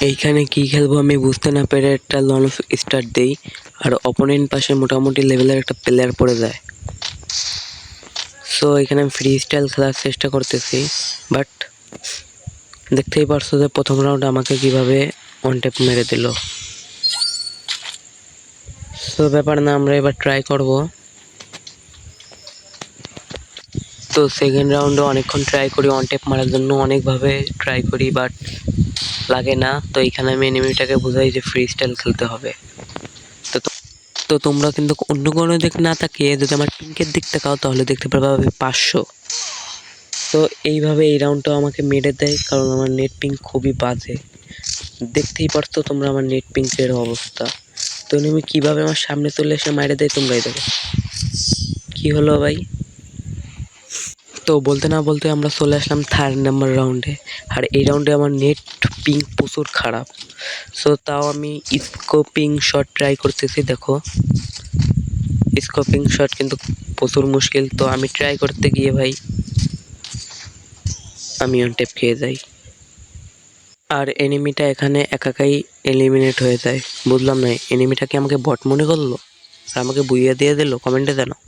এইখানে কি খেলবো আমি বুঝতে না পেরে একটা লঞ্চ স্টার্ট দেই, আর অপোনেন্ট পাশে মোটামুটি লেভেলের একটা প্লেয়ার পড়ে যায়। সো এখানে আমি ফ্রি স্টাইল খেলার চেষ্টা করতেছি, বাট দেখতেই পারছো যে প্রথম রাউন্ডে আমাকে কিভাবে ওয়ান ট্যাপ মেরে দিল। সো ব্যাপার না, আমরা এবার ট্রাই করব। তো সেকেন্ড রাউন্ডে অনেকক্ষণ ট্রাই করি ওয়ান ট্যাপ মারার জন্য, অনেকভাবে ট্রাই করি বাট লাগে না। তো এইখানে আমি এনিমিটাকে বুঝাই যে ফ্রি স্টাইল খেলতে হবে। তো তোমরা কিন্তু অন্য কোনো দিক না তাকিয়ে যদি আমার পিঙ্কের দিক তাকাও তাহলে দেখতে পারবে 500। তো এইভাবে এই রাউন্ডটাও আমাকে মেরে দেয়, কারণ আমার নেট পিঙ্ক খুবই বাজে। দেখতেই পারতো তোমরা আমার নেট পিঙ্কের অবস্থা। তো এনিমি কীভাবে আমার সামনে চলে এসে মারে দেয় তোমরাই দেখো। কি হলো ভাই? তো বলতে না বলতে আমরা চলে আসলাম থার্ড নাম্বার রাউন্ডে, আর এই রাউন্ডে আমার নেট পিং প্রচুর খারাপ। সো তাও আমি স্কোপিং শট ট্রাই করতেছি। দেখো স্কোপিং শট কিন্তু প্রচুর মুশকিল। তো আমি ট্রাই করতে গিয়ে ভাই আমি অন ট্যাপ খেয়ে যাই, আর এনিমিটা এখানে একাই এলিমিনেট হয়ে যায়। বুঝলাম না, এনিমিটা কি আমাকে বট মনে করলো আর আমাকে বুইয়া দিয়ে দিল? কমেন্টে জানাও।